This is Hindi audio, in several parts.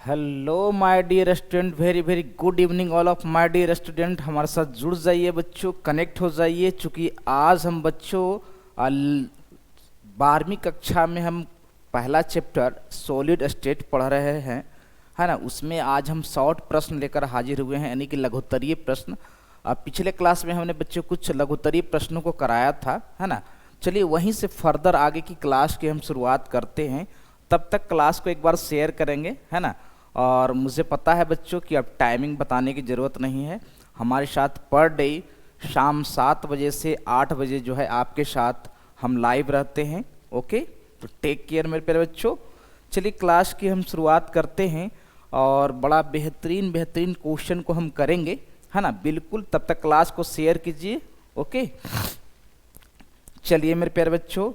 Hello my dear student, very very good evening all of my dear student. हमारे साथ जुड़ जाइए बच्चों, कनेक्ट हो जाइए। चूँकि आज हम बच्चों 12वीं कक्षा में हम पहला चैप्टर सॉलिड स्टेट पढ़ रहे हैं, है ना। उसमें आज हम शॉर्ट प्रश्न लेकर हाजिर हुए हैं, यानी कि लघुत्तरीय प्रश्न। पिछले क्लास में हमने बच्चों कुछ लघुत्तरीय प्रश्नों को कराया था, है ना। चलिए वहीं से फर्दर आगे की क्लास की हम शुरुआत करते हैं। तब तक क्लास को एक बार शेयर करेंगे, है ना। और मुझे पता है बच्चों कि अब टाइमिंग बताने की ज़रूरत नहीं है। हमारे साथ पर डे शाम 7 बजे से 8 बजे जो है आपके साथ हम लाइव रहते हैं। ओके, तो टेक केयर मेरे प्यारे बच्चों। चलिए क्लास की हम शुरुआत करते हैं और बड़ा बेहतरीन क्वेश्चन को हम करेंगे, है ना। बिल्कुल, तब तक क्लास को शेयर कीजिए। ओके, चलिए मेरे प्यारे बच्चों,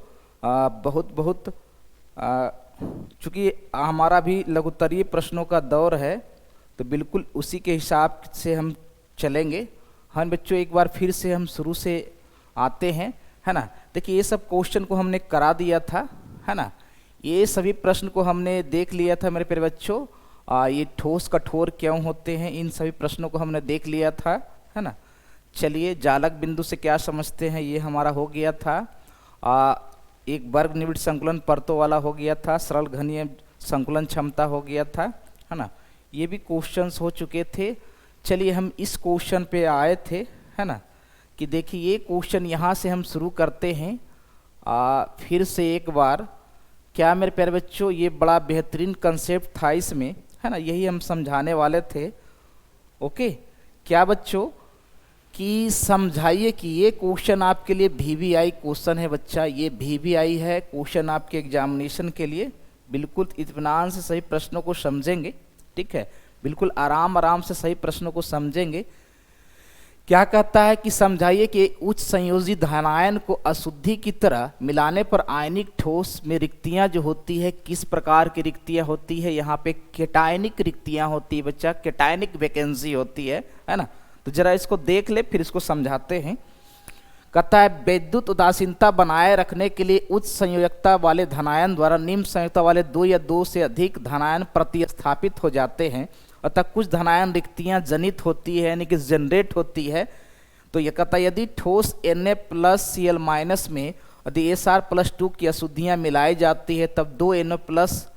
बहुत चूँकि हमारा भी लघुत्तरीय प्रश्नों का दौर है, तो बिल्कुल उसी के हिसाब से हम चलेंगे। हाँ बच्चों, एक बार फिर से हम शुरू से आते हैं, है ना। देखिए ये सब क्वेश्चन को हमने करा दिया था, है ना। ये सभी प्रश्न को हमने देख लिया था मेरे प्यारे बच्चों। ये ठोस कठोर क्यों होते हैं, इन सभी प्रश्नों को हमने देख लिया था, है ना। चलिए जालक बिंदु से क्या समझते हैं, ये हमारा हो गया था। एक वर्ग निविड़ संकुलन परतों वाला हो गया था। सरल घनीय संकुलन क्षमता हो गया था, है ना। ये भी क्वेश्चंस हो चुके थे। चलिए हम इस क्वेश्चन पे आए थे, है ना, कि देखिए ये क्वेश्चन यहाँ से हम शुरू करते हैं। फिर से एक बार, क्या मेरे प्यारे बच्चों, ये बड़ा बेहतरीन कंसेप्ट था इसमें, है ना। यही हम समझाने वाले थे। ओके, क्या बच्चों कि समझाइए कि ये क्वेश्चन आपके लिए VVI क्वेश्चन है बच्चा। ये VVI है क्वेश्चन आपके एग्जामिनेशन के लिए। बिल्कुल इत्मीनान से सही प्रश्नों को समझेंगे, ठीक है। बिल्कुल आराम से सही प्रश्नों को समझेंगे। क्या कहता है कि समझाइए कि उच्च संयोजी धनायन को अशुद्धि की तरह मिलाने पर आयनिक ठोस में रिक्तियां जो होती है, किस प्रकार की रिक्तियां होती है। यहाँ पे केटायनिक रिक्तियां होती है बच्चा, केटायनिक वैकेंसी होती है ना। तो जरा इसको देख ले, फिर इसको समझाते हैं। कहता है विद्युत उदासीनता बनाए रखने के लिए उच्च संयोजकता वाले धनायन द्वारा निम्न संयोजकता वाले 2 या 2 से अधिक धनायन प्रतिस्थापित हो जाते हैं। अतः कुछ धनायन रिक्तियां जनित होती है, यानी कि जनरेट होती है। तो यह कहता है यदि ठोस Na+Cl- में यदि Sr+2 की अशुद्धियां मिलाई जाती है, तब 2Na+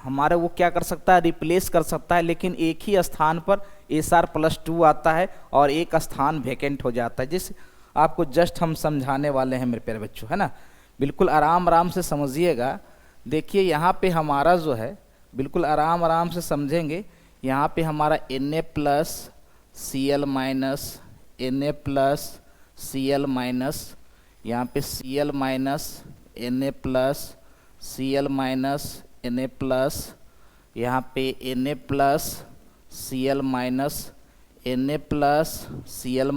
हमारे वो क्या कर सकता है, रिप्लेस कर सकता है। लेकिन एक ही स्थान पर Sr+2 आता है और एक स्थान वैकेंट हो जाता है, जिसे आपको जस्ट हम समझाने वाले हैं मेरे प्यारे बच्चों, है ना। बिल्कुल आराम से समझिएगा। देखिए यहाँ पे हमारा जो है, बिल्कुल आराम से समझेंगे। यहाँ पे हमारा Na+Cl-, Na+Cl-, यहाँ पे Cl-, Na+Cl-, Na+, यहाँ पे Na+Cl-, Na+Cl-,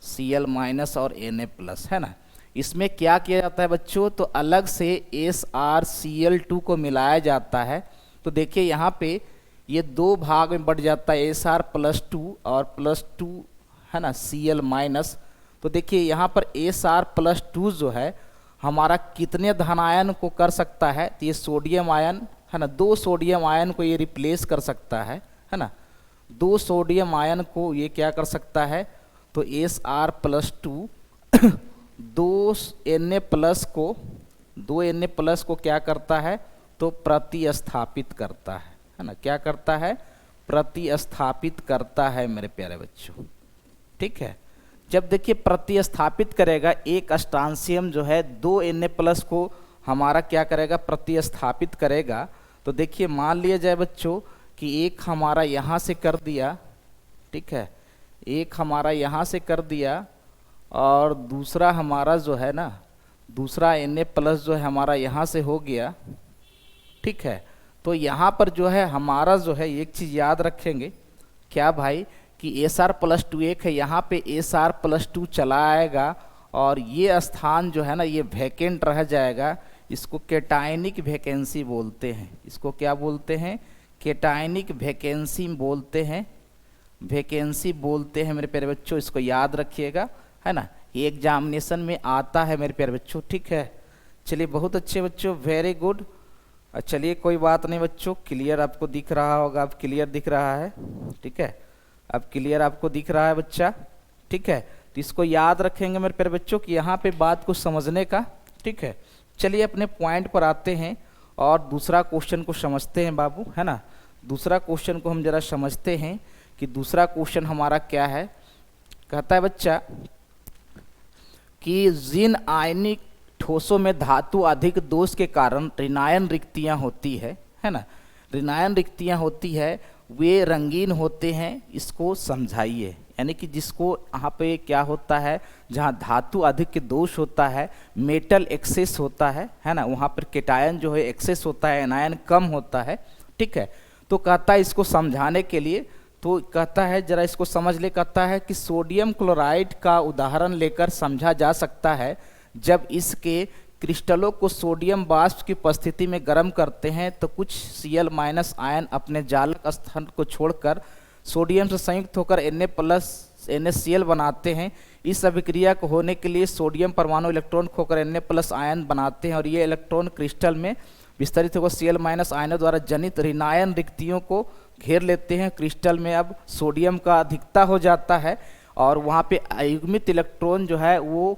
Cl-, Na+Cl- और Na+, है ना। इसमें क्या किया जाता है बच्चों, तो अलग से SrCl2 को मिलाया जाता है। तो देखिए यहाँ पे ये 2 भाग में बढ़ जाता है, Sr+2 और +2, है ना, Cl-। तो देखिए यहाँ पर Sr+2 जो है हमारा कितने धनायन को कर सकता है, तो ये सोडियम आयन, है ना, 2 सोडियम आयन को ये रिप्लेस कर सकता है ना। 2 सोडियम आयन को ये क्या कर सकता है, तो Sr+2 2 Na+ को क्या करता है, तो प्रतिस्थापित करता है ना। क्या करता है, प्रतिस्थापित करता है मेरे प्यारे बच्चों, ठीक है। जब देखिए प्रतिस्थापित करेगा, एक स्ट्रांसियम जो है 2 Na+ को हमारा क्या करेगा, प्रतिस्थापित करेगा। तो देखिए मान लिया जाए बच्चों कि एक हमारा यहाँ से कर दिया, ठीक है, एक हमारा यहाँ से कर दिया और दूसरा हमारा जो है ना, दूसरा Na+ जो है हमारा यहाँ से हो गया, ठीक है। तो यहाँ पर जो है हमारा जो है एक चीज़ याद रखेंगे, क्या भाई, कि Sr+2 एक है, यहाँ पे Sr+2 चला आएगा और ये स्थान जो है ना ये वैकेंट रह जाएगा। इसको केटायनिक वैकेंसी बोलते हैं। इसको क्या बोलते हैं, केटायनिक वैकेंसी बोलते हैं, वैकेंसी बोलते हैं मेरे प्यारे बच्चों। इसको याद रखिएगा, है ना, ये एग्जामिनेशन में आता है मेरे प्यारे बच्चों, ठीक है। चलिए बहुत अच्छे बच्चों, वेरी गुड। चलिए कोई बात नहीं बच्चों, क्लियर आपको दिख रहा होगा, अब क्लियर दिख रहा है, ठीक है, अब क्लियर आपको दिख रहा है बच्चा, ठीक है। तो इसको याद रखेंगे मेरे प्यारे बच्चों कि यहाँ पे बात को समझने का, ठीक है। चलिए अपने पॉइंट पर आते हैं और दूसरा क्वेश्चन को समझते हैं बाबू, है ना। दूसरा क्वेश्चन को हम जरा समझते हैं कि दूसरा क्वेश्चन हमारा क्या है। कहता है बच्चा कि जिन आयनिक ठोसों में धातु अधिक दोष के कारण ऋणायन रिक्तियां होती है ना, ऋणायन रिक्तियां होती है, वे रंगीन होते हैं, इसको समझाइए। यानी कि जिसको यहाँ पे क्या होता है, जहाँ धातु अधिक के दोष होता है, मेटल एक्सेस होता है ना, वहाँ पर केटायन जो है एक्सेस होता है, एनायन कम होता है, ठीक है। तो कहता है इसको समझाने के लिए, तो कहता है जरा इसको समझ ले। कहता है कि सोडियम क्लोराइड का उदाहरण लेकर समझा जा सकता है, जब इसके क्रिस्टलों को सोडियम वाष्प की उपस्थिति में गर्म करते हैं तो कुछ Cl- आयन अपने जालक स्थान को छोड़कर सोडियम से संयुक्त होकर Na+NaCl बनाते हैं। इस अभिक्रिया को होने के लिए सोडियम परमाणु इलेक्ट्रॉन खोकर Na+ आयन बनाते हैं और ये इलेक्ट्रॉन क्रिस्टल में विस्तरित होकर Cl- आयनों द्वारा जनित ऋणायन रिक्तियों को घेर लेते हैं। क्रिस्टल में अब सोडियम का अधिकता हो जाता है और वहाँ पे अयुग्मित इलेक्ट्रॉन जो है वो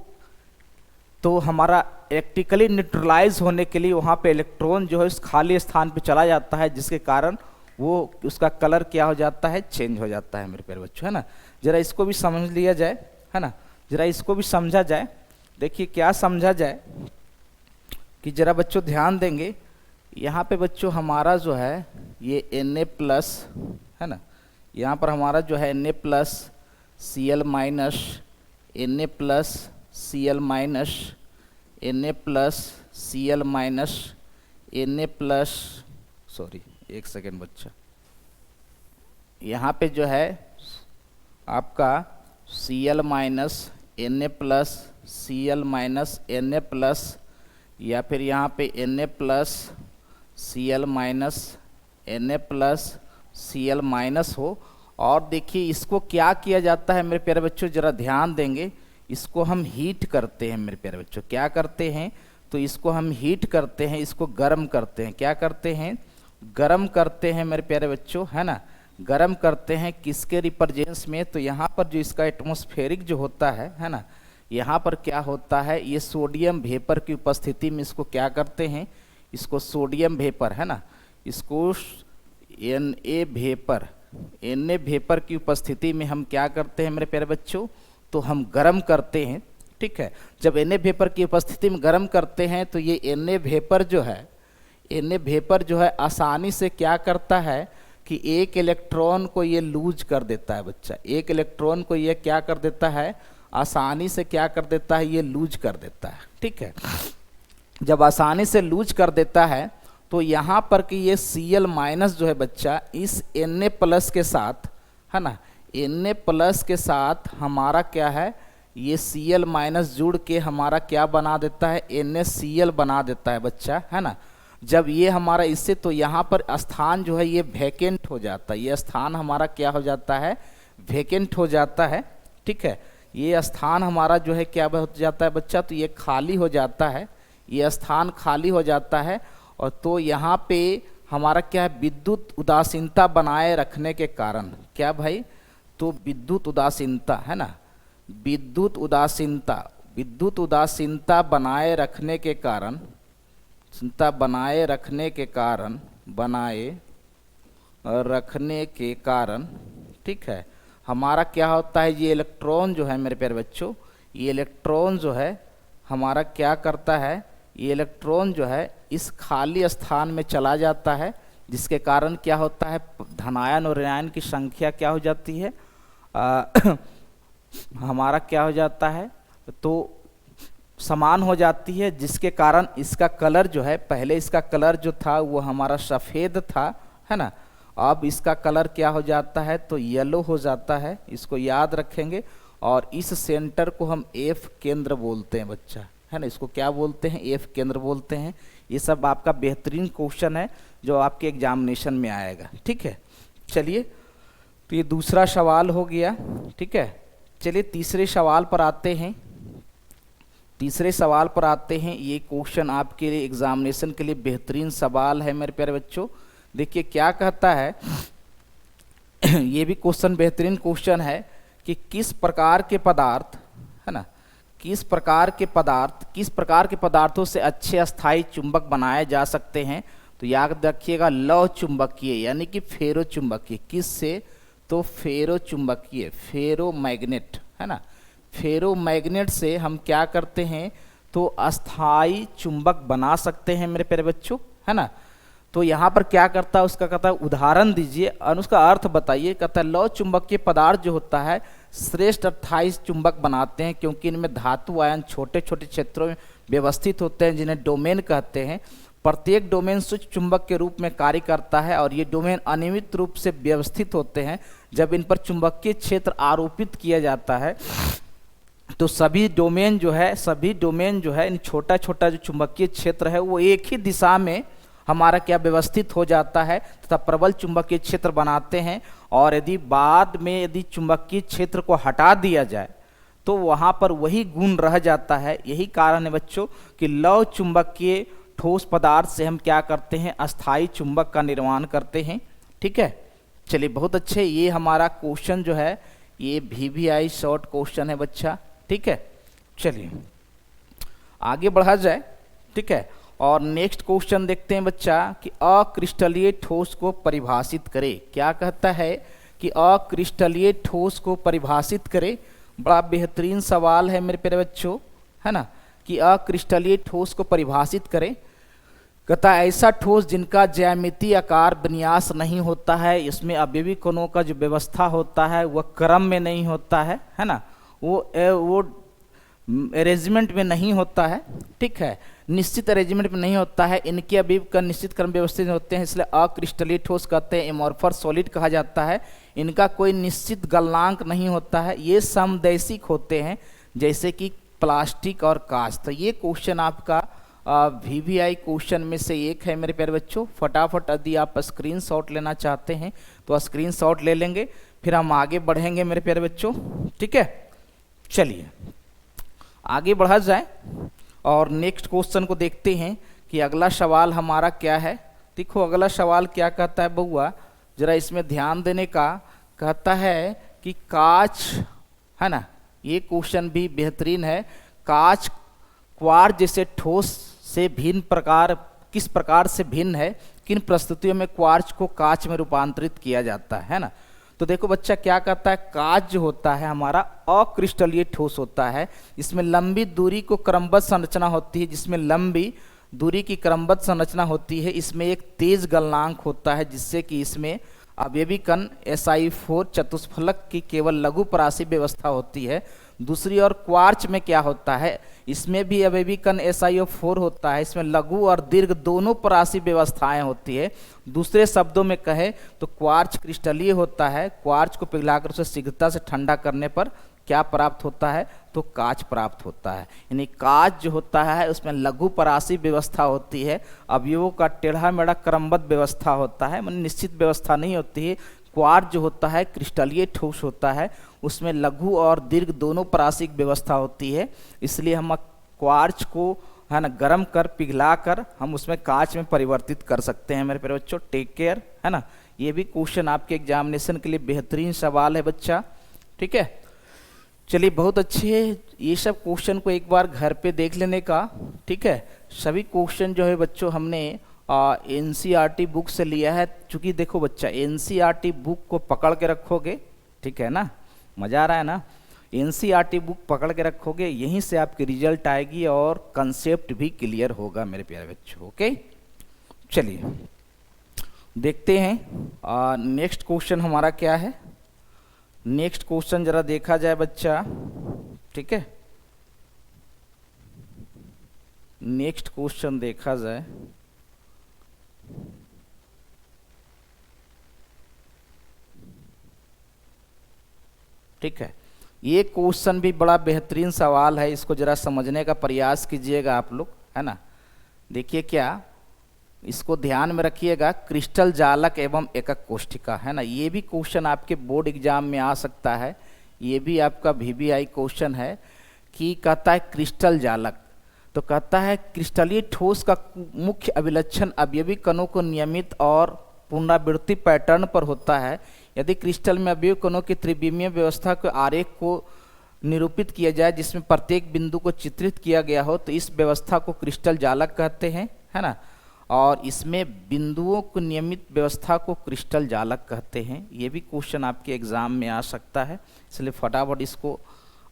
तो हमारा इलेक्ट्रिकली न्यूट्रलाइज होने के लिए वहाँ पे इलेक्ट्रॉन जो है उस खाली स्थान पे चला जाता है, जिसके कारण वो उसका कलर क्या हो जाता है, चेंज हो जाता है मेरे प्यारे बच्चों, है ना। जरा इसको भी समझ लिया जाए, है ना, जरा इसको भी समझा जाए। देखिए क्या समझा जाए कि जरा बच्चों ध्यान देंगे, यहाँ पे बच्चों हमारा जो है ये Na+ है ना, यहाँ पर हमारा जो है Na+, Cl-, Na+, Cl-, Na+, Cl-, Na+, sorry एक सेकेंड बच्चा, यहाँ पे जो है आपका Cl-, Na+, Cl-, Na+, या फिर यहाँ पे Na+, Cl-, Na+, Cl- हो। और देखिए इसको क्या किया जाता है मेरे प्यारे बच्चों, जरा ध्यान देंगे, इसको हम हीट करते हैं मेरे प्यारे बच्चों। क्या करते हैं, तो इसको हम हीट करते हैं, इसको गर्म करते हैं। क्या करते हैं, गर्म करते हैं मेरे प्यारे बच्चों, है ना। गर्म करते हैं किसके रिप्रेजेंस में, तो यहाँ पर जो इसका एटमॉस्फेरिक जो होता है ना, यहाँ पर क्या होता है, ये सोडियम वेपर की उपस्थिति में इसको क्या करते हैं, इसको सोडियम वेपर है ना, इसको Na वेपर की उपस्थिति में हम क्या करते हैं मेरे प्यारे बच्चों, तो हम गर्म करते हैं, ठीक है। जब Na वेपर की उपस्थिति में गर्म करते हैं तो ये Na वेपर जो है आसानी से क्या करता है कि एक इलेक्ट्रॉन को ये लूज कर देता है बच्चा, एक इलेक्ट्रॉन को ये क्या कर देता है, आसानी से क्या कर देता है, ये लूज कर देता है, ठीक है। जब आसानी से लूज कर देता है तो यहाँ पर कि ये Cl- जो है बच्चा इस Na+ के साथ, है ना, Na+ के साथ हमारा क्या है, ये Cl- जुड़ के हमारा क्या बना देता है, NaCl बना देता है बच्चा, है ना। जब ये हमारा इससे, तो यहाँ पर स्थान जो है ये वैकेंट हो जाता है, ये स्थान हमारा क्या हो जाता है, वैकेंट हो जाता है, ठीक है। ये स्थान हमारा जो है क्या हो जाता है बच्चा, तो ये खाली हो जाता है, ये स्थान खाली हो जाता है। और तो यहाँ पे हमारा क्या है, विद्युत उदासीनता बनाए रखने के कारण, क्या भाई, तो विद्युत उदासीनता है ना, विद्युत उदासीनता बनाए रखने के कारण, ठीक है, हमारा क्या होता है, ये इलेक्ट्रॉन जो है मेरे प्यारे बच्चों, ये इलेक्ट्रॉन जो है हमारा क्या करता है, ये इलेक्ट्रॉन जो है इस खाली स्थान में चला जाता है, जिसके कारण क्या होता है, धनायन और ऋणायन की संख्या क्या हो जाती है, हमारा क्या हो जाता है, तो समान हो जाती है, जिसके कारण इसका कलर जो है, पहले इसका कलर जो था वो हमारा सफ़ेद था, है ना, अब इसका कलर क्या हो जाता है, तो येलो हो जाता है। इसको याद रखेंगे। और इस सेंटर को हम F केंद्र बोलते हैं बच्चा, है ना, इसको क्या बोलते हैं, F केंद्र बोलते हैं। ये सब आपका बेहतरीन क्वेश्चन है जो आपके एग्जामिनेशन में आएगा, ठीक है। चलिए तो ये दूसरा सवाल हो गया, ठीक है। चलिए तीसरे सवाल पर आते हैं। तीसरे सवाल पर आते हैं। ये क्वेश्चन आपके लिए एग्जामिनेशन के लिए बेहतरीन सवाल है मेरे प्यारे बच्चों। देखिए क्या कहता है ये भी क्वेश्चन बेहतरीन क्वेश्चन है कि किस प्रकार के पदार्थ, है ना, किस प्रकार के पदार्थों से अच्छे अस्थायी चुंबक बनाए जा सकते हैं। तो याद रखिएगा लौह चुंबकीय यानी कि फेरो चुंबकीय, किस से, तो फेरो चुंबकीय, फेरो मैग्नेट, है ना, फेरो मैग्नेट से हम क्या करते हैं, तो अस्थाई चुंबक बना सकते हैं मेरे प्यारे बच्चों, है ना। तो यहाँ पर क्या करता है, उसका कहता है उदाहरण दीजिए और उसका अर्थ बताइए। कहता है लौह चुंबकीय पदार्थ जो होता है श्रेष्ठ अस्थाई चुंबक बनाते हैं क्योंकि इनमें धातु आयन छोटे छोटे क्षेत्रों में व्यवस्थित होते हैं जिन्हें डोमेन कहते हैं। प्रत्येक डोमेन सूक्ष्म चुंबक के रूप में कार्य करता है और ये डोमेन अनियमित रूप से व्यवस्थित होते हैं। जब इन पर चुंबकीय क्षेत्र आरोपित किया जाता है तो सभी डोमेन जो है इन छोटा छोटा जो चुंबकीय क्षेत्र है वो एक ही दिशा में हमारा क्या व्यवस्थित हो जाता है तथा प्रबल चुंबकीय क्षेत्र बनाते हैं। और यदि बाद में यदि चुंबकीय क्षेत्र को हटा दिया जाए तो वहाँ पर वही गुण रह जाता है। यही कारण है बच्चों कि लौह चुंबकीय ठोस पदार्थ से हम क्या करते हैं, अस्थाई चुंबक का निर्माण करते हैं। ठीक है, चलिए बहुत अच्छे। ये हमारा क्वेश्चन जो है ये VVI शॉर्ट क्वेश्चन है बच्चा। ठीक है, चलिए आगे बढ़ा जाए। ठीक है, और नेक्स्ट क्वेश्चन देखते हैं बच्चा कि अक्रिस्टलीय ठोस को परिभाषित करे। क्या कहता है कि अक्रिस्टलीय ठोस को परिभाषित करे। बड़ा बेहतरीन सवाल है मेरे प्यारे बच्चों, है ना, कि अक्रिस्टलीय ठोस को परिभाषित करें। कहता है ऐसा ठोस जिनका ज्यामितीय आकार विन्यास नहीं होता है, इसमें अवयवी कणों का जो व्यवस्था होता है वह क्रम में नहीं होता है ना, वो अरेंजमेंट में नहीं होता है। ठीक है, निश्चित अरेंजमेंट में नहीं होता है, इनके अवयव का निश्चित क्रम व्यवस्थित होते हैं, इसलिए अक्रिस्टलीय ठोस कहते हैं। एमॉर्फस सॉलिड कहा जाता है। इनका कोई निश्चित गलनांक नहीं होता है, ये समदैशिक होते हैं जैसे कि प्लास्टिक और कांच। तो ये क्वेश्चन आपका VVI क्वेश्चन में से एक है मेरे प्यारे बच्चों। फटाफट यदि आप स्क्रीनशॉट लेना चाहते हैं तो स्क्रीनशॉट ले लेंगे, फिर हम आगे बढ़ेंगे मेरे प्यारे बच्चों। ठीक है, चलिए आगे बढ़ा जाए और नेक्स्ट क्वेश्चन को देखते हैं कि अगला सवाल हमारा क्या है। देखो अगला सवाल क्या कहता है बउआ, जरा इसमें ध्यान देने का। कहता है कि कांच, है ना, ये क्वेश्चन भी बेहतरीन है। कांच क्वार्ट्ज जैसे ठोस से किस प्रकार से भिन्न है, किन परिस्थितियों में क्वार्ट्ज को कांच में रूपांतरित किया जाता है ना। तो देखो बच्चा क्या कहता है, कांच जो होता है हमारा अक्रिस्टलीय ठोस होता है। इसमें लंबी दूरी को क्रमबद्ध संरचना होती है, जिसमें लंबी दूरी की क्रमबद्ध संरचना होती है। इसमें एक तेज गलनांक होता है जिससे कि इसमें अवयवी कण SI4 चतुष्फलक की केवल लघु परासी व्यवस्था होती है। दूसरी ओर क्वार्च में क्या होता है, इसमें भी अवयवी कण SiO4 होता है, इसमें लघु और दीर्घ दोनों परासी व्यवस्थाएं होती है। दूसरे शब्दों में कहे तो क्वार्च क्रिस्टलीय होता है। क्वार्च को पिघलाकर उसे शीघ्रता से ठंडा करने पर क्या प्राप्त होता है, तो कांच प्राप्त होता है। यानी कांच जो होता है उसमें लघु परासी व्यवस्था होती है, अवयवों का टेढ़ा मेढ़ा क्रमबद्ध व्यवस्था होता है, मतलब निश्चित व्यवस्था नहीं होती है। क्वार्ट्ज जो होता है क्रिस्टलीय ठोस होता है, उसमें लघु और दीर्घ दोनों परासिक व्यवस्था होती है। इसलिए हम क्वार्ट्ज को, है ना, गर्म कर पिघला कर हम उसमें कांच में परिवर्तित कर सकते हैं मेरे प्यारे बच्चों। टेक केयर, है ना। ये भी क्वेश्चन आपके एग्जामिनेशन के लिए बेहतरीन सवाल है बच्चा। ठीक है, चलिए बहुत अच्छे। ये सब क्वेश्चन को एक बार घर पे देख लेने का। ठीक है, सभी क्वेश्चन जो है बच्चों हमने NCERT बुक से लिया है। चूँकि देखो बच्चा NCERT बुक को पकड़ के रखोगे, ठीक है ना, मज़ा आ रहा है ना। NCERT बुक पकड़ के रखोगे, यहीं से आपकी रिजल्ट आएगी और कंसेप्ट भी क्लियर होगा मेरे प्यारे बच्चों। ओके, चलिए देखते हैं नेक्स्ट क्वेश्चन हमारा क्या है। नेक्स्ट क्वेश्चन जरा देखा जाए बच्चा। ठीक है, नेक्स्ट क्वेश्चन देखा जाए। ठीक है, ये क्वेश्चन भी बड़ा बेहतरीन सवाल है, इसको जरा समझने का प्रयास कीजिएगा आप लोग, है ना। देखिए क्या, इसको ध्यान में रखिएगा। क्रिस्टल जालक एवं एकक कोष्ठिका, है ना, ये भी क्वेश्चन आपके बोर्ड एग्जाम में आ सकता है। ये भी आपका VVI क्वेश्चन है। कि कहता है क्रिस्टल जालक, तो कहता है क्रिस्टलीय ठोस का मुख्य अभिलक्षण अवयवी कणों को नियमित और पुनरावृत्ति पैटर्न पर होता है। यदि क्रिस्टल में अवयवी कणों की त्रिविमीय व्यवस्था के आरेख को निरूपित किया जाए जिसमें प्रत्येक बिंदु को चित्रित किया गया हो तो इस व्यवस्था को क्रिस्टल जालक कहते हैं, है ना। और इसमें बिंदुओं को नियमित व्यवस्था को क्रिस्टल जालक कहते हैं। ये भी क्वेश्चन आपके एग्जाम में आ सकता है, इसलिए फटाफट इसको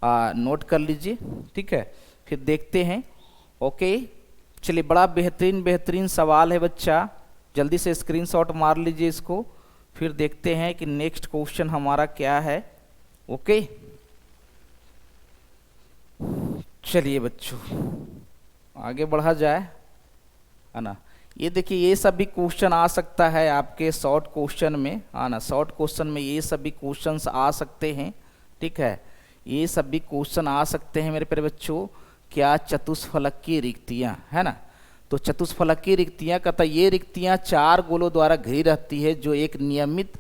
नोट कर लीजिए, ठीक है। फिर देखते हैं। ओके, चलिए, बड़ा बेहतरीन सवाल है बच्चा, जल्दी से स्क्रीनशॉट मार लीजिए इसको। फिर देखते हैं कि नेक्स्ट क्वेश्चन हमारा क्या है। ओके, चलिए बच्चों आगे बढ़ा जाए, है ना। ये देखिए, ये सब भी क्वेश्चन आ सकता है आपके शॉर्ट क्वेश्चन में, है ना। शॉर्ट क्वेश्चन में ये सब भी क्वेश्चंस आ सकते हैं, ठीक है। ये सब भी क्वेश्चन आ सकते हैं मेरे प्यारे बच्चों। क्या चतुष्फलक की रिक्तियाँ, है ना। तो चतुष्फलक की रिक्तियाँ कहता है ये रिक्तियाँ 4 गोलों द्वारा घिरी रहती है जो एक नियमित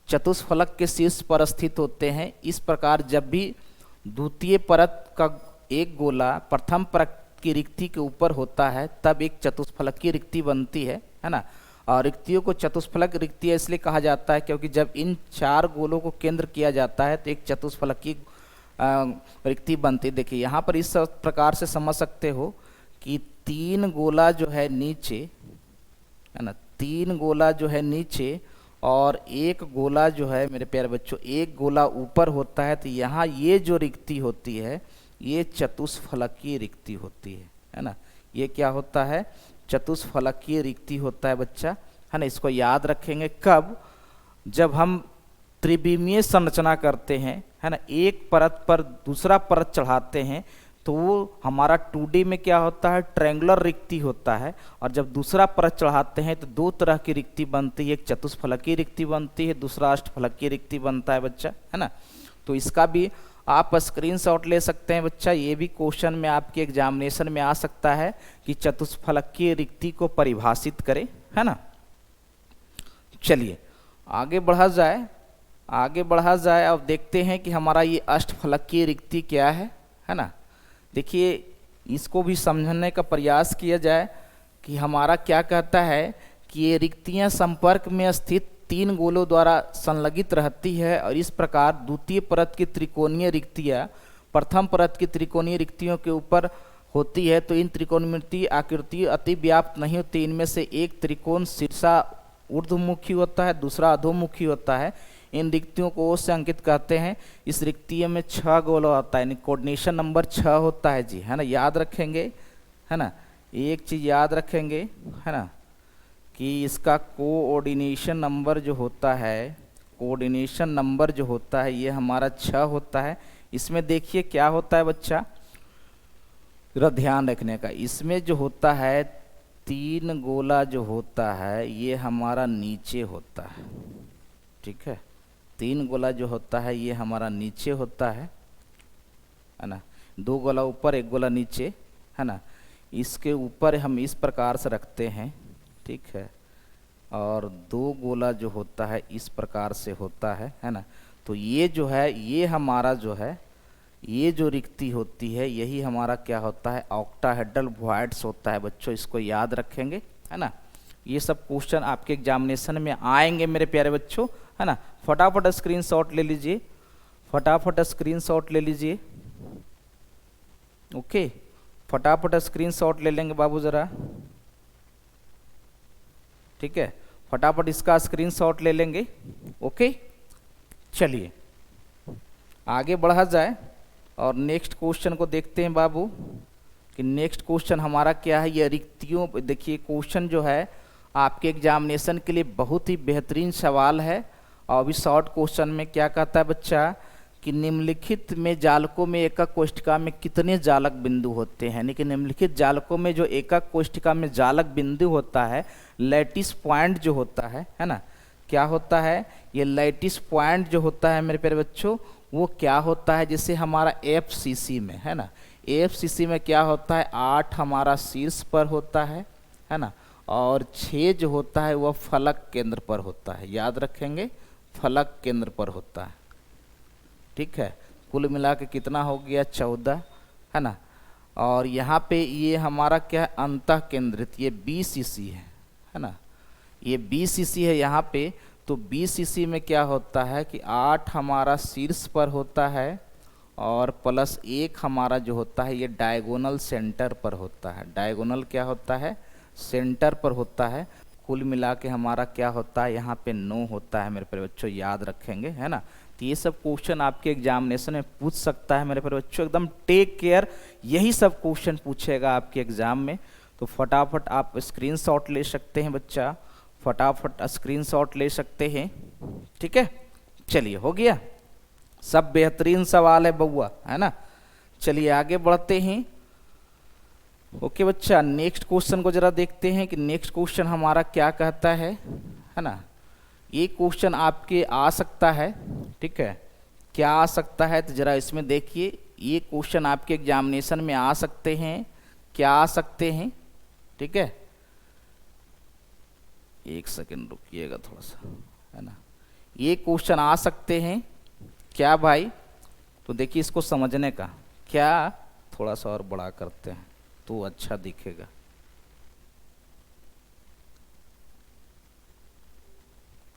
चतुष्फलक के शीर्ष पर स्थित होते हैं। इस प्रकार जब भी द्वितीय परत का एक गोला प्रथम परत की रिक्ति के ऊपर होता है तब एक चतुष्फलक की रिक्ति बनती है ना। और रिक्तियों को चतुष्फलक रिक्तियाँ इसलिए कहा जाता है क्योंकि जब इन 4 गोलों को केंद्र किया जाता है तो एक चतुष्फलक की रिक्ति बनती है। देखिए यहाँ पर इस प्रकार से समझ सकते हो कि 3 गोला जो है नीचे, है ना, 3 गोला जो है नीचे और 1 गोला जो है मेरे प्यारे बच्चों 1 गोला ऊपर होता है। तो यहाँ ये जो रिक्ति होती है ये चतुष्फलकीय रिक्ति होती है ना। ये क्या होता है? चतुष्फलकीय रिक्ति होता है बच्चा, है ना। इसको याद रखेंगे कब? जब हम त्रिविमीय संरचना करते हैं, है ना, एक परत पर दूसरा परत चढ़ाते हैं तो वो हमारा 2D में क्या होता है? ट्रायंगुलर रिक्ति होता है। और जब दूसरा परत चढ़ाते हैं तो 2 तरह की रिक्ति बनती है, एक चतुष्फलकीय रिक्ति बनती है, दूसरा अष्टफलकीय रिक्ति बनता है बच्चा, है ना। तो इसका भी आप स्क्रीनशॉट ले सकते हैं बच्चा। ये भी क्वेश्चन में आपके एग्जामिनेशन में आ सकता है कि चतुष्फलकीय रिक्ति को परिभाषित करें, है ना। चलिए आगे बढ़ा जाए, अब देखते हैं कि हमारा ये अष्टफलकीय रिक्ति क्या है ना। देखिए इसको भी समझने का प्रयास किया जाए कि हमारा क्या कहता है कि ये रिक्तियां संपर्क में स्थित 3 गोलों द्वारा संलगित रहती है और इस प्रकार द्वितीय परत की त्रिकोणीय रिक्तियां प्रथम परत की त्रिकोणीय रिक्तियों के ऊपर होती है। तो इन त्रिकोणमितीय आकृति अति व्याप्त नहीं होती। इनमें से एक त्रिकोण शीर्षा ऊर्ध्वमुखी होता है, दूसरा अधोमुखी होता है। इन रिक्तियों को से अंकित कहते हैं। इस रिक्ति में 6 गोला होता है, यानी कोऑर्डिनेशन नंबर 6 होता है जी, है ना। याद रखेंगे, है ना, एक चीज याद रखेंगे, है ना, कि इसका कोऑर्डिनेशन नंबर जो होता है, कोऑर्डिनेशन नंबर जो होता है ये हमारा 6 होता है। इसमें देखिए क्या होता है बच्चा, जरा ध्यान रखने का। इसमें जो होता है 3 गोला जो होता है ये हमारा नीचे होता है, ठीक है। 3 गोला जो होता है ये हमारा नीचे होता है ना। 2 गोला ऊपर 1 गोला नीचे, है ना। इसके ऊपर हम इस प्रकार से रखते हैं, ठीक है। और 2 गोला जो होता है इस प्रकार से होता है ना। तो ये जो है ये हमारा जो है ये जो रिक्ति होती है यही हमारा क्या होता है? ऑक्टाहेड्रल वॉइड्स होता है बच्चों। इसको याद रखेंगे, है ना। ये सब क्वेश्चन आपके एग्जामिनेशन में आएंगे मेरे प्यारे बच्चों, है ना। फटाफट स्क्रीनशॉट ले लीजिए, फटाफट स्क्रीनशॉट ले लीजिए। ओके, फटाफट स्क्रीनशॉट ले लेंगे बाबू ज़रा, ठीक है। फटाफट इसका स्क्रीनशॉट ले लेंगे। ओके, चलिए आगे बढ़ा जाए और नेक्स्ट क्वेश्चन को देखते हैं बाबू कि नेक्स्ट क्वेश्चन हमारा क्या है। ये रिक्तियों, देखिए क्वेश्चन जो है आपके एग्जामिनेशन के लिए बहुत ही बेहतरीन सवाल है। और अभी शॉर्ट क्वेश्चन में क्या कहता है बच्चा कि निम्नलिखित में जालकों में एकक कोष्ठिका में कितने जालक बिंदु होते हैं। यानी कि निम्नलिखित जालकों में जो एकक कोष्ठिका में जालक बिंदु होता है, लैटिस पॉइंट जो होता है ना, क्या होता है? ये लैटिस पॉइंट जो होता है मेरे प्यारे बच्चों वो क्या होता है? जैसे हमारा एफसीसी में, है ना, एफसीसी में क्या होता है? 8 हमारा शीर्ष पर होता है ना, और 6 जो होता है वह फलक केंद्र पर होता है। याद रखेंगे, फलक केंद्र पर होता है, ठीक है। कुल मिला के कितना हो गया? 14, है ना। और यहाँ पे ये हमारा क्या है, अंतः केंद्रित, ये BCC है ना, ये BCC है यहाँ पे। तो BCC में क्या होता है कि 8 हमारा शीर्ष पर होता है और प्लस 1 हमारा जो होता है ये डायगोनल सेंटर पर होता है। डायगोनल क्या होता है, सेंटर पर होता है। कुल मिला के हमारा क्या होता है, यहाँ पे 9 होता है मेरे प्यारे बच्चों, याद रखेंगे, है ना। तो ये सब क्वेश्चन आपके एग्जामिनेशन में पूछ सकता है मेरे प्यारे बच्चों, एकदम टेक केयर, यही सब क्वेश्चन पूछेगा आपके एग्जाम में। तो फटाफट आप स्क्रीनशॉट ले सकते हैं बच्चा, फटाफट स्क्रीनशॉट ले सकते हैं, ठीक है। चलिए हो गया, सब बेहतरीन सवाल है बउआ, है ना। चलिए आगे बढ़ते हैं। ओके बच्चा, नेक्स्ट क्वेश्चन को जरा देखते हैं कि नेक्स्ट क्वेश्चन हमारा क्या कहता है ना। ये क्वेश्चन आपके आ सकता है, ठीक है, क्या आ सकता है, तो जरा इसमें देखिए, ये क्वेश्चन आपके एग्जामिनेशन में आ सकते हैं, क्या आ सकते हैं, ठीक है। एक सेकंड रुकिएगा थोड़ा सा, है ना। ये क्वेश्चन आ सकते हैं क्या भाई, तो देखिए इसको समझने का क्या, थोड़ा सा और बड़ा करते हैं तो अच्छा दिखेगा।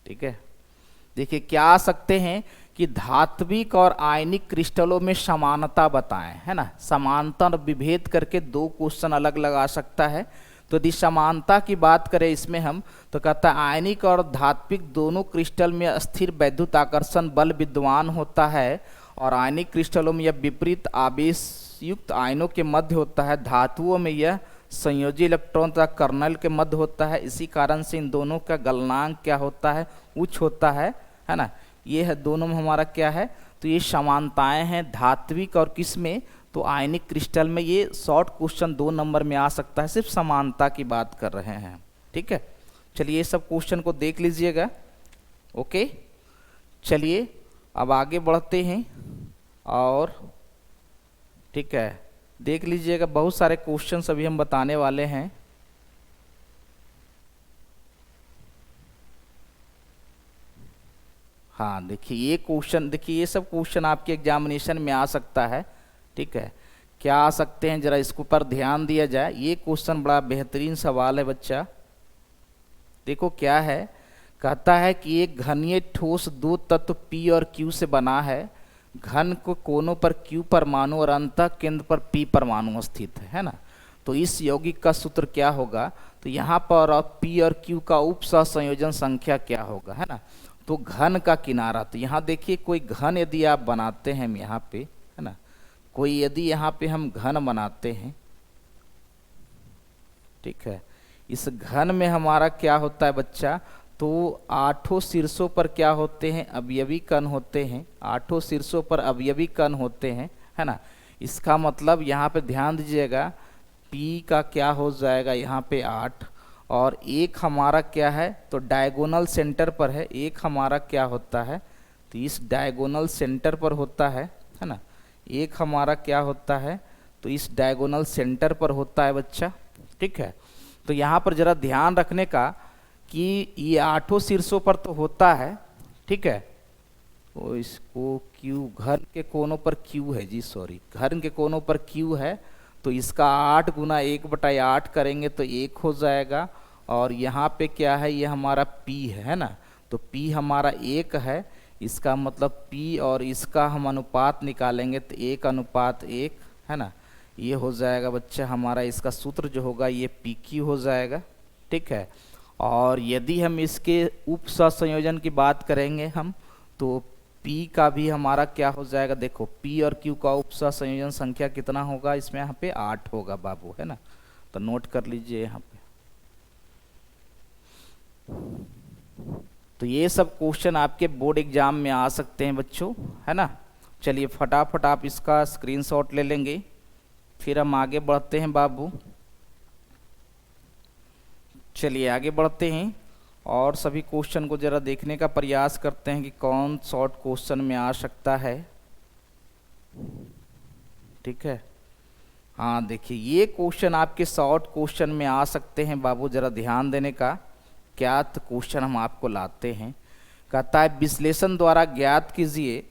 ठीक है, देखिए क्या आ सकते हैं कि धात्विक और आयनिक क्रिस्टलों में समानता बताएं, है ना। समानता और विभेद करके 2 क्वेश्चन अलग अलग आ सकता है। तो यदि समानता की बात करें इसमें हम, तो कहता है आयनिक और धात्विक दोनों क्रिस्टल में स्थिर वैद्युत आकर्षण बल विद्यमान होता है और आयनिक क्रिस्टलों में यह विपरीत आवेश युक्त आयनों के मध्य होता है। धातुओं में यह संयोजी इलेक्ट्रॉन तथा कर्नल के मध्य होता है। इसी कारण से इन दोनों का गलनांक क्या होता है, उच्च होता है ना। ये है दोनों में हमारा क्या है, तो ये समानताएं हैं धात्विक और किस में, तो आयनिक क्रिस्टल में। ये शॉर्ट क्वेश्चन 2 नंबर में आ सकता है, सिर्फ समानता की बात कर रहे हैं, ठीक है। चलिए ये सब क्वेश्चन को देख लीजिएगा, ओके। चलिए अब आगे बढ़ते हैं और ठीक है, देख लीजिएगा, बहुत सारे क्वेश्चंस अभी हम बताने वाले हैं। हाँ देखिए ये क्वेश्चन, देखिए ये सब क्वेश्चन आपके एग्जामिनेशन में आ सकता है, ठीक है। क्या आ सकते हैं, जरा इसके ऊपर ध्यान दिया जाए। ये क्वेश्चन बड़ा बेहतरीन सवाल है बच्चा। देखो क्या है, कहता है कि एक घनीय ठोस 2 तत्व P और Q से बना है। घन को कोनों पर Q परमाणु और अंतः केंद्र पर P परमाणु स्थित है ना। तो इस यौगिक का सूत्र क्या होगा, तो यहाँ पर P और Q का उप सहसंयोजन संख्या क्या होगा, है ना। तो घन का किनारा, तो यहाँ देखिए कोई घन यदि आप बनाते हैं यहाँ पे, है ना, कोई यदि यहाँ पे हम घन बनाते हैं, ठीक है, इस घन में हमारा क्या होता है बच्चा, तो 8 शीर्षों पर क्या होते हैं, अवयवी कण होते हैं। 8 शीर्षों पर अवयवी कण होते हैं, है ना। इसका मतलब यहाँ पे ध्यान दीजिएगा, P का क्या हो जाएगा यहाँ पे 8 और 1 हमारा क्या है, तो डायगोनल सेंटर पर है। 1 हमारा क्या होता है, तो इस डायगोनल सेंटर पर होता है ना। 1 हमारा क्या होता है, तो इस डायगोनल सेंटर पर होता है बच्चा, ठीक है। तो यहाँ पर जरा ध्यान रखने का कि ये 8 शीर्षों पर तो होता है, ठीक है। तो इसको Q, घन के कोनों पर Q है जी, सॉरी, घन के कोनों पर Q है। तो इसका 8 गुना 1/8 करेंगे तो 1 हो जाएगा। और यहाँ पे क्या है, ये हमारा P है ना, तो P हमारा 1 है। इसका मतलब P और इसका हम अनुपात निकालेंगे तो 1:1 है ना। ये हो जाएगा बच्चा हमारा, इसका सूत्र जो होगा ये PQ हो जाएगा, ठीक है। और यदि हम इसके उप सहसंयोजन की बात करेंगे हम, तो P का भी हमारा क्या हो जाएगा, देखो P और Q का उप सहसंयोजन संख्या कितना होगा, इसमें यहाँ पे 8 होगा बाबू, है ना। तो नोट कर लीजिए यहाँ पे। तो ये सब क्वेश्चन आपके बोर्ड एग्जाम में आ सकते हैं बच्चों, है ना। चलिए फटाफट आप इसका स्क्रीनशॉट ले लेंगे, फिर हम आगे बढ़ते हैं बाबू। चलिए आगे बढ़ते हैं और सभी क्वेश्चन को जरा देखने का प्रयास करते हैं कि कौन शॉर्ट क्वेश्चन में आ सकता है, ठीक है। हाँ देखिए ये क्वेश्चन आपके शॉर्ट क्वेश्चन में आ सकते हैं बाबू, जरा ध्यान देने का। क्या क्वेश्चन हम आपको लाते हैं, कहता है विश्लेषण द्वारा ज्ञात कीजिए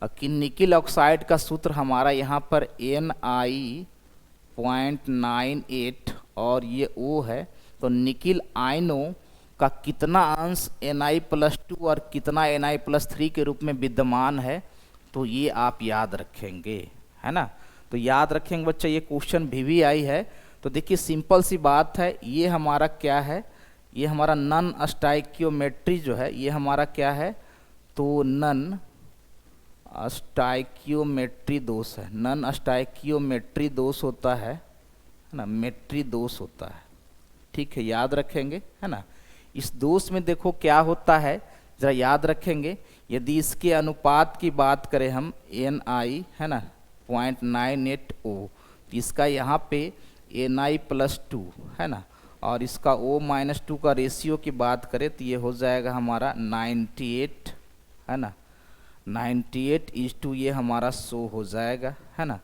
कि निकिल ऑक्साइड का सूत्र हमारा यहाँ पर Ni.98 और ये O है, तो निकिल आयनों का कितना अंश Na+2 और कितना Na+3 के रूप में विद्यमान है, तो ये आप याद रखेंगे, है ना। तो याद रखेंगे बच्चा, ये क्वेश्चन भी आई है। तो देखिए सिंपल सी बात है, ये हमारा क्या है, ये हमारा नन स्टाइकियोमेट्री जो है, ये हमारा क्या है, तो नन स्टाइकियोमेट्री दोष है। नन स्टाइकियोमेट्री दोष होता है ना, मेट्री दोष होता है, ठीक है, याद रखेंगे, है ना। इस दोष में देखो क्या होता है, जरा याद रखेंगे। यदि इसके अनुपात की बात करें हम Ni, है ना, 0.98O, तो इसका यहाँ पे Na+2 है ना, और इसका O-2 का रेशियो की बात करें तो ये हो जाएगा हमारा 98, है ना, 98:, ये हमारा 100 हो जाएगा, है ना।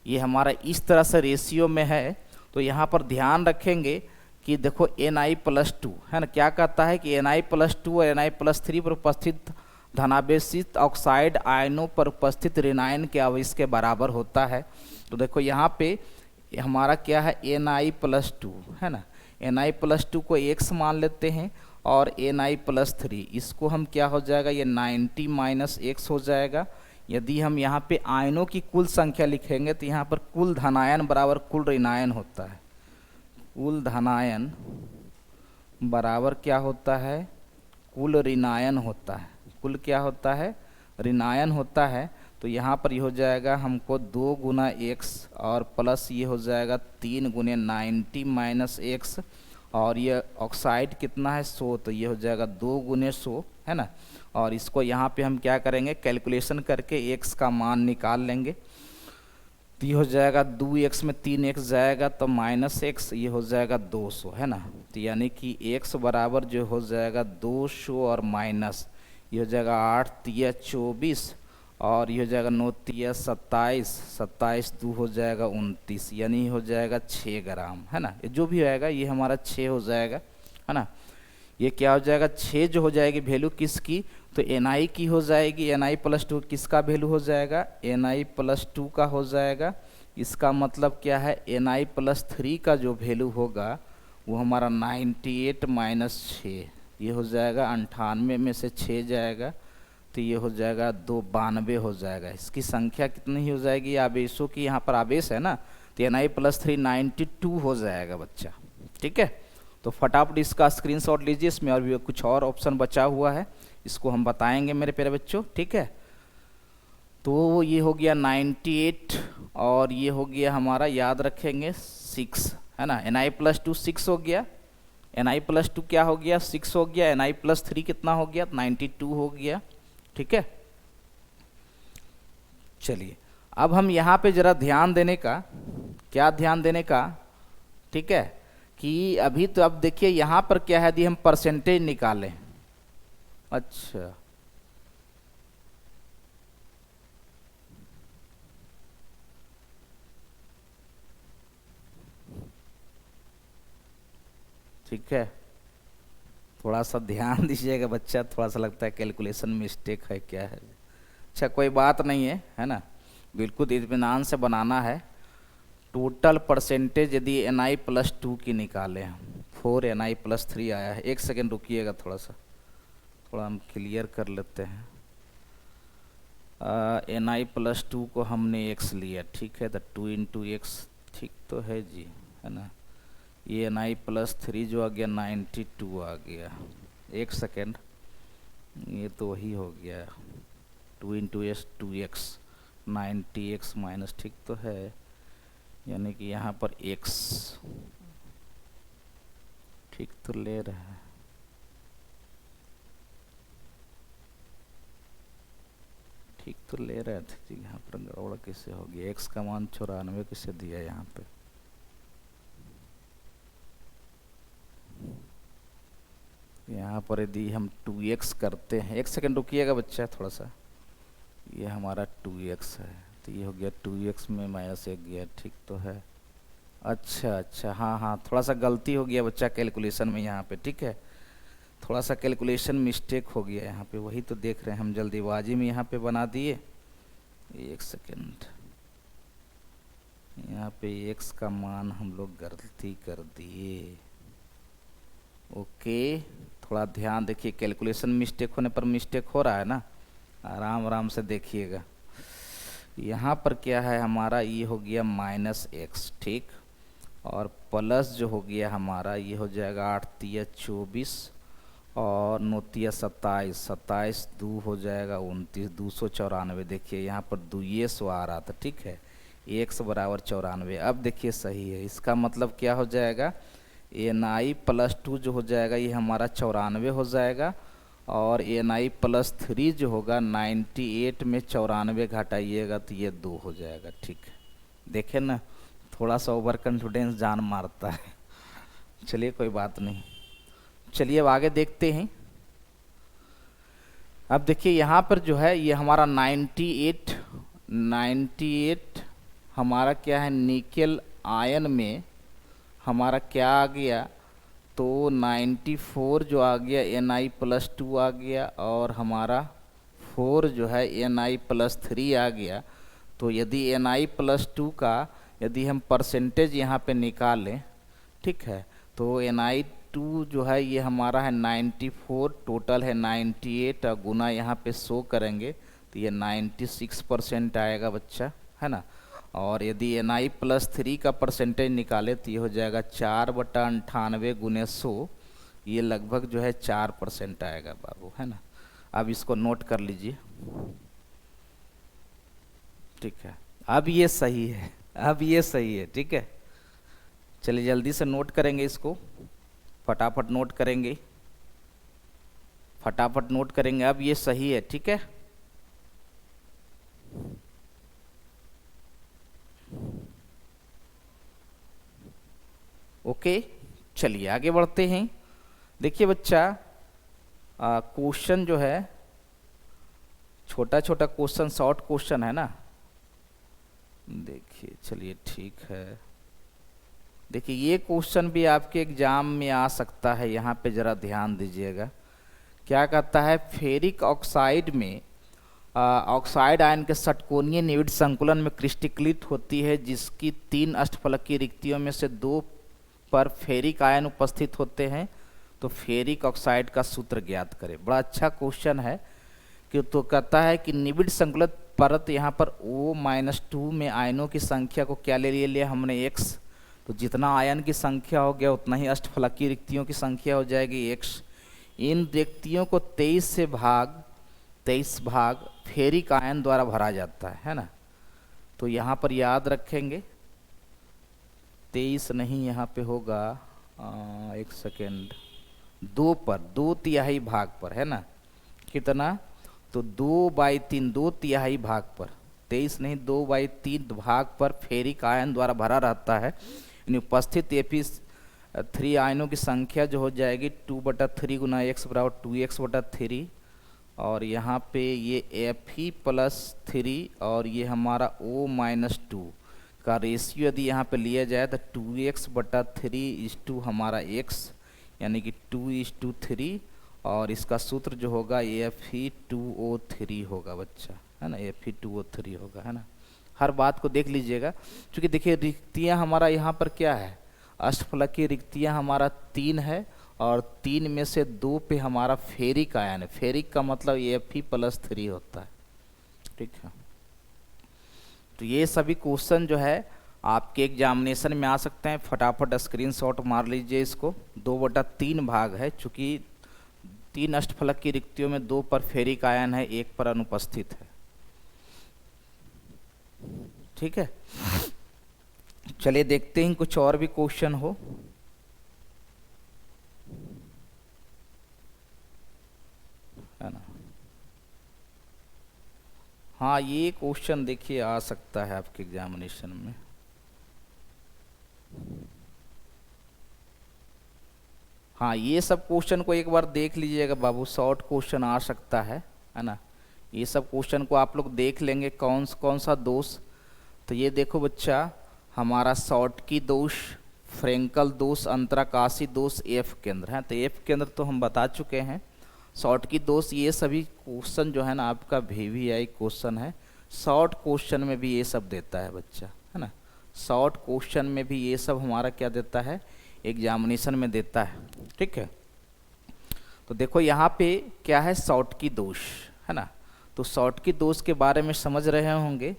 ये हमारा इस तरह से रेशियो में है। तो यहाँ पर ध्यान रखेंगे कि देखो Na+2, है ना, क्या कहता है कि Na+2 और Na+3 पर उपस्थित धनावेशित ऑक्साइड आयनों पर उपस्थित ऋणायन के आवेश के बराबर होता है। तो देखो यहाँ पे हमारा क्या है, Na+2, है ना, Na+2 को x मान लेते हैं, और Na+3 इसको हम क्या हो जाएगा, ये 90 - x हो जाएगा। यदि हम यहाँ पे आयनों की कुल संख्या लिखेंगे तो यहाँ पर कुल धनायन बराबर कुल ऋणायन होता है। कुल धनायन बराबर क्या होता है, कुल ऋणायन होता है। कुल क्या होता है, ऋणायन होता है। तो यहाँ पर ये हो जाएगा हमको 2 गुना x और प्लस ये हो जाएगा 3 गुने 90 - x, और ये ऑक्साइड कितना है 100, तो ये हो जाएगा 2 गुने 100, है ना। और इसको यहाँ पे हम क्या करेंगे, कैलकुलेशन करके x का मान निकाल लेंगे। तो ये हो जाएगा 2x में 3x जाएगा तो -x, ये हो जाएगा 200, है ना। तो यानी कि x बराबर जो हो जाएगा 200 और माइनस, ये हो जाएगा 8 तिया 24, और ये हो जाएगा 9 तिया 27, 27 2 हो जाएगा 29, यानी हो जाएगा 6 ग्राम, है ना। ये जो भी आएगा ये हमारा 6 हो जाएगा, है ना। ये क्या हो जाएगा, 6 जो हो जाएगी वैल्यू किसकी, तो Ni की हो जाएगी। Na+2 किसका वैल्यू हो जाएगा, Na+2 का हो जाएगा। इसका मतलब क्या है, Na+3 का जो वैल्यू होगा वो हमारा 98 - 6, ये हो जाएगा 98 में से 6 जाएगा, तो ये हो जाएगा 292 हो जाएगा। इसकी संख्या कितनी हो जाएगी, आवेशों की, यहाँ पर आवेश है ना, तो Na+3 92 हो जाएगा बच्चा, ठीक है। तो फटाफट इसका स्क्रीनशॉट लीजिए, इसमें और भी कुछ और ऑप्शन बचा हुआ है, इसको हम बताएंगे मेरे प्यारे बच्चों, ठीक है। तो ये हो गया 98, और ये हो गया हमारा, याद रखेंगे 6, है ना। Na+2 6 हो गया, Na+2 क्या हो गया, 6 हो गया। Na+3 कितना हो गया, 92 हो गया, ठीक है। चलिए अब हम यहाँ पे जरा ध्यान देने का, क्या ध्यान देने का, ठीक है, कि अभी तो अब देखिए यहाँ पर क्या है, यदि हम परसेंटेज निकालें, अच्छा ठीक है, थोड़ा सा ध्यान दीजिएगा बच्चा, थोड़ा सा लगता है कैलकुलेशन मिस्टेक है, क्या है। अच्छा कोई बात नहीं है ना, बिल्कुल इत्मीनान से बनाना है। टोटल परसेंटेज यदि Na+2 की निकालें हम, 4 Na+3 आया है। एक सेकेंड रुकिएगा, थोड़ा हम क्लियर कर लेते हैं। Na+2 को हमने x लिया, ठीक है, तो 2 × x, ठीक तो है जी, है ना। ये Na+3 जो आ गया 92 आ गया। एक सेकेंड, ये तो वही हो गया 2 × s 2x 90x माइनस, ठीक तो है, यानी कि यहाँ पर x ठीक तो ले रहा है, ठीक तो ले रहे थे जी। यहाँ पर गड़बड़ कैसे हो गया, x का मान 94 कैसे दिया यहाँ पे। यहाँ पर यदि हम 2x करते हैं, एक सेकंड रुकिएगा बच्चा थोड़ा सा, ये हमारा 2x है, तो ये हो गया 2x में -1 गया, ठीक तो है। अच्छा हाँ, थोड़ा सा गलती हो गया बच्चा कैलकुलेशन में यहाँ पे, ठीक है, थोड़ा सा कैलकुलेशन मिस्टेक हो गया यहाँ पे, वही तो देख रहे हैं हम, जल्दीबाजी में यहाँ पे बना दिए, एक सेकेंड, यहाँ पे x का मान हम लोग गलती कर दिए। ओके, थोड़ा ध्यान देखिए, कैलकुलेशन मिस्टेक होने पर मिस्टेक हो रहा है ना, आराम आराम से देखिएगा। यहाँ पर क्या है हमारा, ये हो गया -x, ठीक, और प्लस जो हो गया हमारा ये हो जाएगा 8 तिया 24 और 9 तिया 27, 27 दो हो जाएगा 29, 294। देखिए यहाँ पर 2 सौ आ रहा था, ठीक है, x बराबर 94। अब देखिए सही है, इसका मतलब क्या हो जाएगा, ni प्लस 2 जो हो जाएगा ये हमारा 94 हो जाएगा, और ni प्लस 3 जो होगा 98 में 94 घटाइएगा तो ये 2 हो जाएगा, ठीक है। देखें ना, थोड़ा सा ओवर कॉन्फिडेंस जान मारता है। चलिए कोई बात नहीं, चलिए अब आगे देखते हैं। अब देखिए यहाँ पर जो है ये हमारा 98 हमारा क्या है, निकेल आयन में हमारा क्या आ गया, तो 94 जो आ गया Ni प्लस 2 आ गया, और हमारा 4 जो है Ni प्लस 3 आ गया। तो यदि Ni प्लस 2 का यदि हम परसेंटेज यहाँ पे निकालें, ठीक है, तो Ni2 जो है ये हमारा है 94, टोटल है 98, और गुना यहाँ पे 100 करेंगे तो ये 96% आएगा बच्चा, है ना। और यदि Ni प्लस 3 का परसेंटेज निकाले तो ये हो जाएगा 4/98 गुने 100, ये लगभग जो है 4% आएगा बाबू, है ना। अब इसको नोट कर लीजिए, ठीक है। अब ये सही है, अब ये सही है, ठीक है। चलिए जल्दी से नोट करेंगे इसको, फटाफट नोट करेंगे, फटाफट नोट करेंगे। अब ये सही है, ठीक है। ओके, चलिए आगे बढ़ते हैं। देखिए बच्चा, क्वेश्चन जो है छोटा छोटा क्वेश्चन, शॉर्ट क्वेश्चन है ना। देखिए, चलिए ठीक है। देखिए ये क्वेश्चन भी आपके एग्जाम में आ सकता है, यहाँ पे ज़रा ध्यान दीजिएगा। क्या कहता है, फेरिक ऑक्साइड में ऑक्साइड आयन के षटकोणीय निविड़ संकुलन में क्रिस्टलीकृत होती है, जिसकी 3 अष्टफलकीय रिक्तियों में से 2 पर फेरिक आयन उपस्थित होते हैं, तो फेरिक ऑक्साइड का सूत्र ज्ञात करें। बड़ा अच्छा क्वेश्चन है कि तो कहता है कि निविड़ संकुलित परत यहाँ पर O-2 में आयनों की संख्या को क्या ले लिया हमने, x, तो जितना आयन की संख्या हो गया उतना ही अष्टफलकीय रिक्तियों की संख्या हो जाएगी x। इन रिक्तियों को 23 भाग फेरिक आयन द्वारा भरा जाता है ना। तो यहाँ पर याद रखेंगे 23 नहीं, यहाँ पे होगा एक सेकेंड, 2 पर 2/3 भाग पर, है ना। कितना, तो 2/3, 2/3 भाग पर, 23 नहीं 2/3 भाग पर फेरिक आयन द्वारा भरा रहता है। यानी उपस्थित Fe3 आयनों की संख्या जो हो जाएगी 2/3 गुना x बराबर 2x/3, और यहाँ पे ये Fe+3 और ये हमारा O-2 का रेशियो यदि यहाँ पे लिया जाए तो 2x/3 हमारा x, यानी कि 2:3, और इसका सूत्र जो होगा Fe2O3 होगा बच्चा, है ना, Fe2O3 होगा, है ना। हर बात को देख लीजिएगा, क्योंकि देखिए रिक्तियाँ हमारा यहाँ पर क्या है, अष्टफलकीय रिक्तियाँ हमारा 3 है, और 3 में से 2 पे हमारा फेरिक आयन है। फेरिक का मतलब Fe+3 होता है, ठीक है। तो ये सभी क्वेश्चन जो है आपके एग्जामिनेशन में आ सकते हैं, फटाफट स्क्रीनशॉट मार लीजिए इसको। 2/3 भाग है, चूँकि 3 अष्टफलक की रिक्तियों में 2 पर फेरिक आयन है, 1 पर अनुपस्थित है, ठीक है। चलिए देखते हैं कुछ और भी क्वेश्चन हो। है ना, हाँ ये क्वेश्चन देखिए आ सकता है आपके एग्जामिनेशन में। हाँ ये सब क्वेश्चन को एक बार देख लीजिएगा बाबू, शॉर्ट क्वेश्चन आ सकता है ना। ये सब क्वेश्चन को आप लोग देख लेंगे, कौन सा दोष। तो ये देखो बच्चा, हमारा शॉर्टकी दोष, फ्रेंकल दोष, अंतराकाशी दोष, एफ केंद्र है। तो एफ केंद्र तो हम बता चुके हैं। शॉर्टकी दोष, ये सभी क्वेश्चन जो है ना आपका VVI क्वेश्चन है। शॉर्ट क्वेश्चन में भी ये सब देता है बच्चा, है ना। शॉर्ट क्वेश्चन में भी ये सब हमारा क्या देता है, एग्जामिनेशन में देता है, ठीक है। तो देखो यहाँ पे क्या है, शॉर्ट की दोष, है ना। तो शॉर्ट की दोष के बारे में समझ रहे होंगे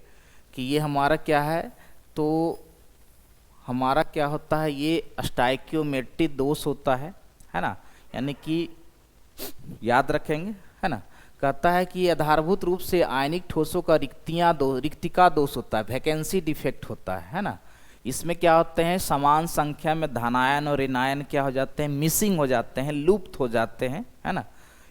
कि ये हमारा क्या है, तो हमारा क्या होता है, ये स्टाइक्योमेट्रिक दोष होता है ना। यानी कि याद रखेंगे, है ना। कहता है कि ये आधारभूत रूप से आयनिक ठोसों का रिक्तिका दोष होता है, वैकेंसी डिफेक्ट होता है ना। इसमें क्या होते हैं, समान संख्या में धनायन और ऋणायन क्या हो जाते हैं, मिसिंग हो जाते हैं, लुप्त हो जाते हैं, है ना।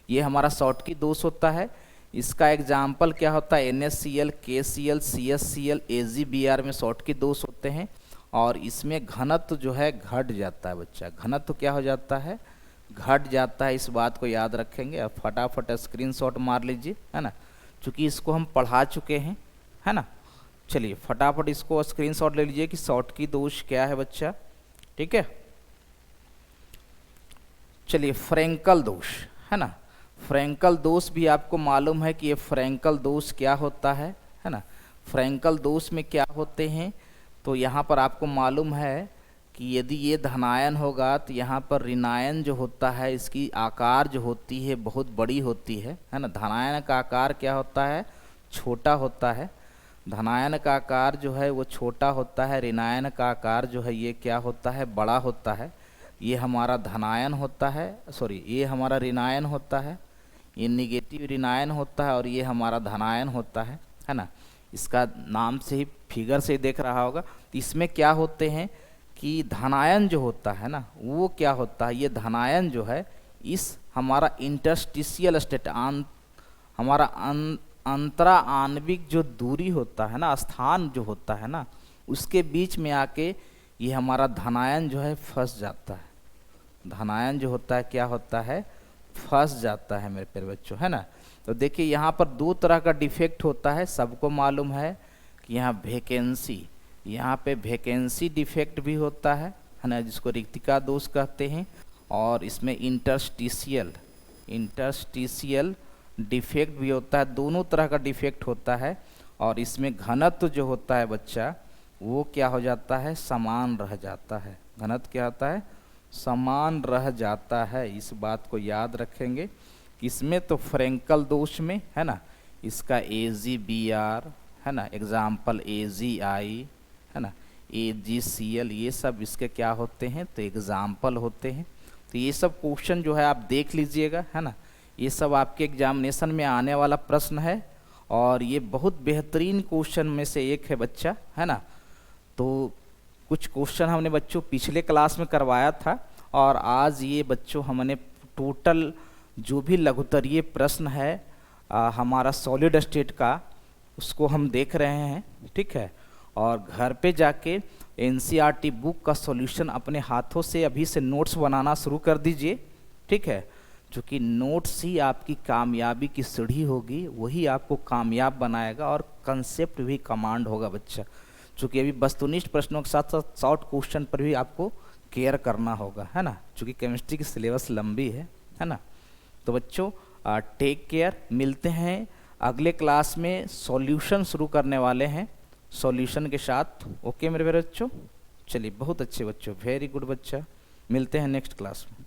ये हमारा शॉर्ट की दोष होता है। इसका एग्जाम्पल क्या होता है, NaCl, KCl, CSCl, AgBr में शॉर्ट की दोष होते हैं। और इसमें घनत्व जो है घट जाता है बच्चा, घनत्व क्या हो जाता है, घट जाता है। इस बात को याद रखेंगे। अब फटाफट स्क्रीनशॉट मार लीजिए, है ना, क्योंकि इसको हम पढ़ा चुके हैं, है ना। चलिए फटाफट इसको स्क्रीनशॉट ले लीजिए कि शॉर्ट की दोष क्या है बच्चा, ठीक है। चलिए फ्रैंकल दोष, है ना। फ्रैंकल दोष भी आपको मालूम है कि ये फ्रैंकल दोष क्या होता है ना। फ्रैंकल दोष में क्या होते हैं, तो यहाँ पर आपको मालूम है कि यदि ये धनायन होगा तो यहाँ पर ऋणायन जो होता है इसकी आकार जो होती है बहुत बड़ी होती है ना। धनायन का आकार क्या होता है, छोटा होता है। धनायन का आकार जो है वो छोटा होता है, ऋणायन का आकार जो है ये क्या होता है, बड़ा होता है। ये हमारा धनायन होता है, सॉरी ये हमारा ऋणायन होता है, ये निगेटिव ऋणायन होता है और ये हमारा धनायन होता है ना। इसका नाम से ही, फिगर से ही देख रहा होगा। तो इसमें क्या होते हैं कि धनायन जो होता है ना वो क्या होता है, ये धनायन जो है इस हमारा इंटरस्टिशियल स्टेट, हमारा अंतरा आणविक जो दूरी होता है ना, स्थान जो होता है ना, उसके बीच में आके ये हमारा धनायन जो है फंस जाता है। धनायन जो होता है क्या होता है, फंस जाता है मेरे प्यारे बच्चों, है ना। तो देखिए यहाँ पर दो तरह का डिफेक्ट होता है, सबको मालूम है कि यहाँ वैकेंसी, यहाँ पे वैकेंसी डिफेक्ट भी होता है ना, जिसको रिक्तिका दोष कहते हैं। और इसमें इंटरस्टिशियल डिफेक्ट भी होता है, दोनों तरह का डिफेक्ट होता है। और इसमें घनत्व जो होता है बच्चा वो क्या हो जाता है, समान रह जाता है। घनत्व क्या होता है, समान रह जाता है। इस बात को याद रखेंगे। इसमें तो फ्रैंकल दोष में, है ना, इसका AgBr, है ना, एग्जाम्पल AgI, है ना, AgCl, ये सब इसके क्या होते हैं, तो एग्जाम्पल होते हैं। तो ये सब क्वेश्चन जो है आप देख लीजिएगा, है ना। ये सब आपके एग्जामिनेशन में आने वाला प्रश्न है और ये बहुत बेहतरीन क्वेश्चन में से एक है बच्चा, है ना। तो कुछ क्वेश्चन हमने बच्चों पिछले क्लास में करवाया था और आज ये बच्चों हमने टोटल जो भी लघुत्तरीय प्रश्न है हमारा सॉलिड स्टेट का, उसको हम देख रहे हैं, ठीक है। और घर पे जाके NCERT बुक का सॉल्यूशन अपने हाथों से अभी से नोट्स बनाना शुरू कर दीजिए, ठीक है। क्योंकि नोट्स ही आपकी कामयाबी की सीढ़ी होगी, वही आपको कामयाब बनाएगा और कंसेप्ट भी कमांड होगा बच्चा। चूँकि अभी वस्तुनिष्ठ प्रश्नों के साथ साथ शॉर्ट क्वेश्चन पर भी आपको केयर करना होगा, है ना, चूँकि केमिस्ट्री की सिलेबस लंबी है ना। तो बच्चों टेक केयर, मिलते हैं अगले क्लास में। सॉल्यूशन शुरू करने वाले हैं सॉल्यूशन के साथ, ओके मेरे बच्चों। चलिए बहुत अच्छे बच्चों, वेरी गुड बच्चा, मिलते हैं नेक्स्ट क्लास में।